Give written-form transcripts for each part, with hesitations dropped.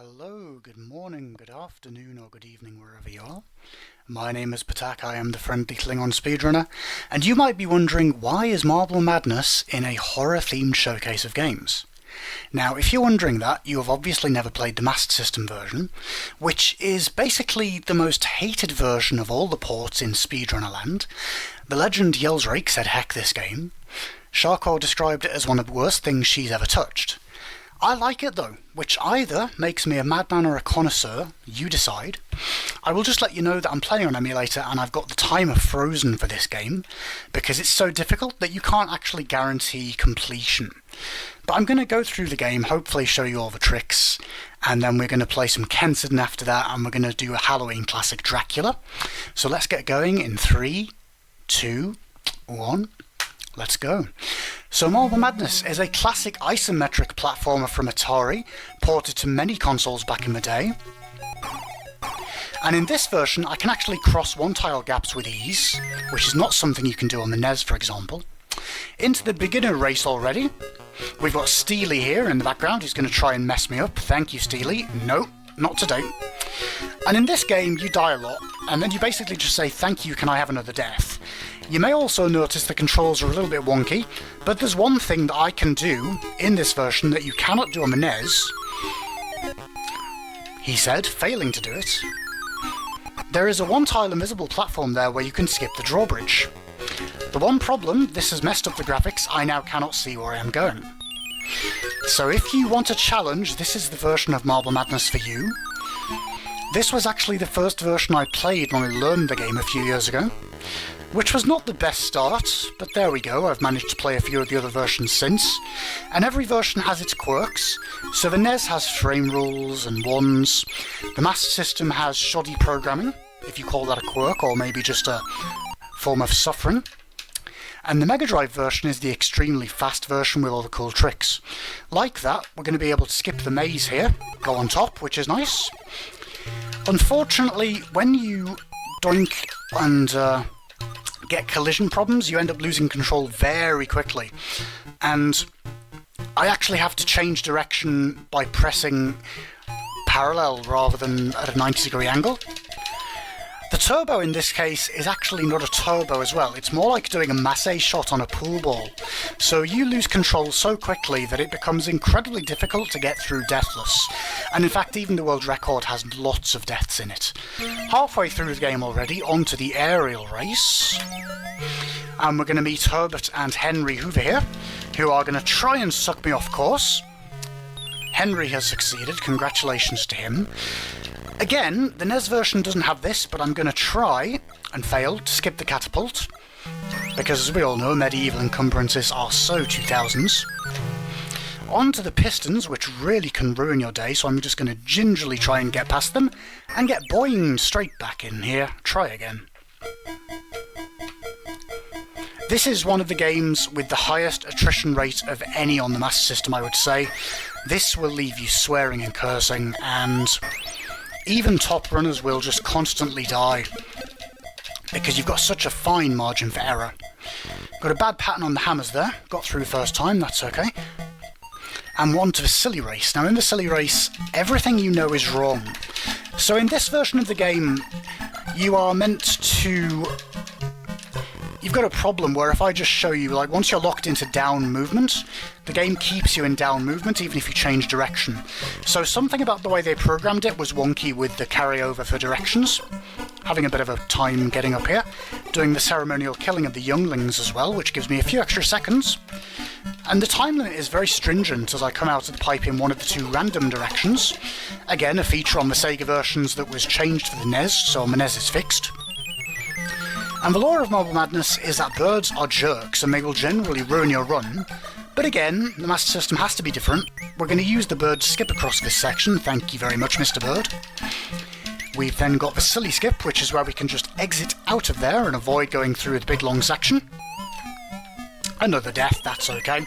Hello, good morning, good afternoon, or good evening, wherever you are. My name is Patak, I am the friendly Klingon speedrunner, and you might be wondering, why is Marble Madness in a horror-themed showcase of games? Now, if you're wondering that, you have obviously never played the Master System version, which is basically the most hated version of all the ports in speedrunner land. The legend Yellsrake said heck this game. Sharkor described it as one of the worst things she's ever touched. I like it though, which either makes me a madman or a connoisseur, you decide. I will just let you know that I'm playing on emulator and I've got the timer frozen for this game, because it's so difficult that you can't actually guarantee completion. But I'm going to go through the game, hopefully show you all the tricks, and then we're going to play some Kensington after that, and we're going to do a Halloween classic Dracula. So let's get going in 3, 2, 1... Let's go. So Marble Madness is a classic isometric platformer from Atari, ported to many consoles back in the day. And in this version I can actually cross one-tile gaps with ease, which is not something you can do on the NES, for example. Into the beginner race already. We've got Steely here in the background, who's going to try and mess me up. Thank you, Steely. No, not today. And in this game you die a lot, and then you basically just say, thank you, can I have another death? You may also notice the controls are a little bit wonky, but there's one thing that I can do in this version that you cannot do on the NES. He said, failing to do it. There is a one-tile invisible platform there where you can skip the drawbridge. The one problem, this has messed up the graphics, I now cannot see where I am going. So if you want a challenge, this is the version of Marble Madness for you. This was actually the first version I played when I learned the game a few years ago, which was not the best start, but there we go, I've managed to play a few of the other versions since, and every version has its quirks. So the NES has frame rules and wands, the Master System has shoddy programming, if you call that a quirk, or maybe just a form of suffering, and the Mega Drive version is the extremely fast version with all the cool tricks. Like that, we're going to be able to skip the maze here, go on top, which is nice. Unfortunately, when you doink and get collision problems, you end up losing control very quickly, and I actually have to change direction by pressing parallel rather than at a 90-degree angle. The turbo in this case is actually not a turbo as well, it's more like doing a masse shot on a pool ball, so you lose control so quickly that it becomes incredibly difficult to get through deathless, and in fact even the world record has lots of deaths in it. Halfway through the game already, onto the aerial race, and we're going to meet Herbert and Henry Hoover here, who are going to try and suck me off course. Henry has succeeded, congratulations to him. Again, the NES version doesn't have this, but I'm going to try and fail to skip the catapult, because as we all know, medieval encumbrances are so 2000s. On to the pistons, which really can ruin your day, so I'm just going to gingerly try and get past them, and get boinged straight back in here. Try again. This is one of the games with the highest attrition rate of any on the Master System, I would say. This will leave you swearing and cursing, and even top runners will just constantly die, because you've got such a fine margin for error. Got a bad pattern on the hammers there, got through first time, that's okay. And one to the silly race. Now in the silly race, everything you know is wrong. So in this version of the game, you are meant to... You've got a problem where if I just show you, like, once you're locked into down movement, the game keeps you in down movement even if you change direction. So something about the way they programmed it was wonky with the carryover for directions. Having a bit of a time getting up here. Doing the ceremonial killing of the younglings as well, which gives me a few extra seconds. And the time limit is very stringent as I come out of the pipe in one of the two random directions. Again, a feature on the Sega versions that was changed for the NES, so on the NES is fixed. And the lore of Marble Madness is that birds are jerks and they will generally ruin your run, but again, the Master System has to be different. We're going to use the bird skip across this section, thank you very much Mr. Bird. We've then got the silly skip, which is where we can just exit out of there and avoid going through the big long section. Another death, that's okay.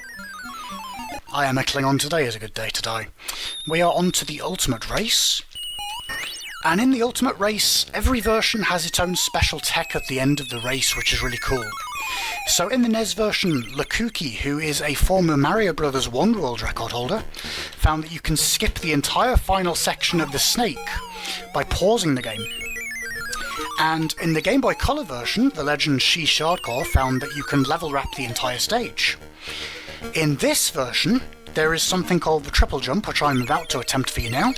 I am a Klingon, today is a good day to die. We are on to the ultimate race. And in the ultimate race, every version has its own special tech at the end of the race, which is really cool. So in the NES version, Lakuki, who is a former Mario Bros. 1 world record holder, found that you can skip the entire final section of the snake by pausing the game. And in the Game Boy Color version, the Legend She Shardcore found that you can level wrap the entire stage. In this version, there is something called the triple jump, which I'm about to attempt for you now.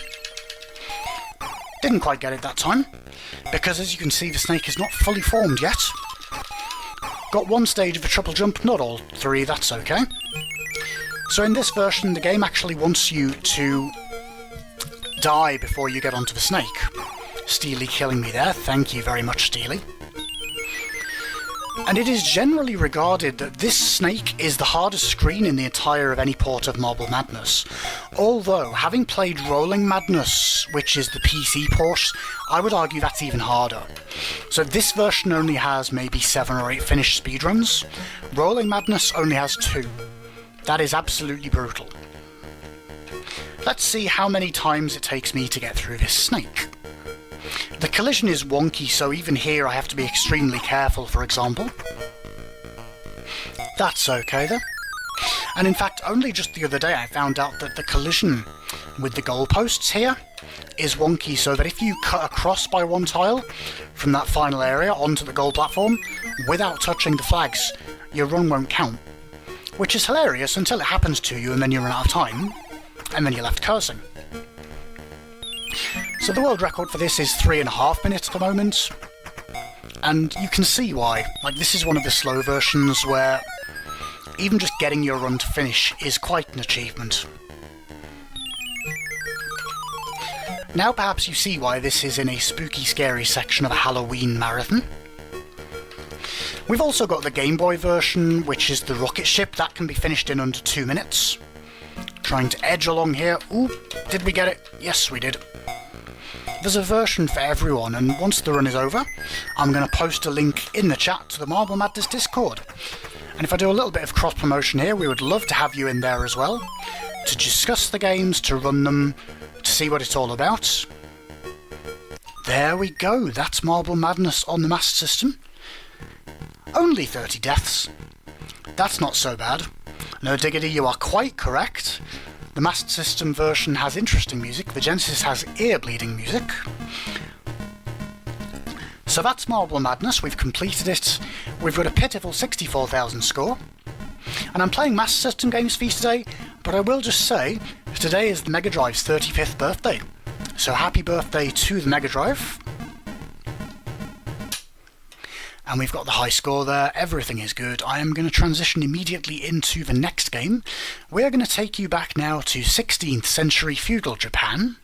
Didn't quite get it that time, because as you can see the snake is not fully formed yet. Got one stage of a triple jump, not all three, that's okay. So in this version, the game actually wants you to die before you get onto the snake. Steely killing me there, thank you very much, Steely. And it is generally regarded that this snake is the hardest screen in the entire of any port of Marble Madness. Although, having played Rolling Madness, which is the PC port, I would argue that's even harder. So this version only has maybe 7 or 8 finished speedruns. Rolling Madness only has 2. That is absolutely brutal. Let's see how many times it takes me to get through this snake. The collision is wonky, so even here I have to be extremely careful, for example. That's okay though. And in fact, only just the other day I found out that the collision with the goalposts here is wonky, so that if you cut across by one tile from that final area onto the goal platform without touching the flags, your run won't count. Which is hilarious until it happens to you and then you run out of time, and then you're left cursing. So the world record for this is 3.5 minutes at the moment, and you can see why. Like, this is one of the slow versions where even just getting your run to finish is quite an achievement. Now perhaps you see why this is in a spooky, scary section of a Halloween marathon. We've also got the Game Boy version, which is the rocket ship. That can be finished in under 2 minutes. Trying to edge along here. Ooh, did we get it? Yes, we did. There's a version for everyone, and once the run is over, I'm going to post a link in the chat to the Marble Madness Discord. And if I do a little bit of cross-promotion here, we would love to have you in there as well, to discuss the games, to run them, to see what it's all about. There we go, that's Marble Madness on the Master System. Only 30 deaths. That's not so bad. No diggity, you are quite correct. The Master System version has interesting music, the Genesis has ear-bleeding music. So that's Marble Madness, we've completed it. We've got a pitiful 64,000 score. And I'm playing Master System games for you today, but I will just say, today is the Mega Drive's 35th birthday. So happy birthday to the Mega Drive. And we've got the high score there, everything is good. I am going to transition immediately into the next game. We are going to take you back now to 16th century feudal Japan.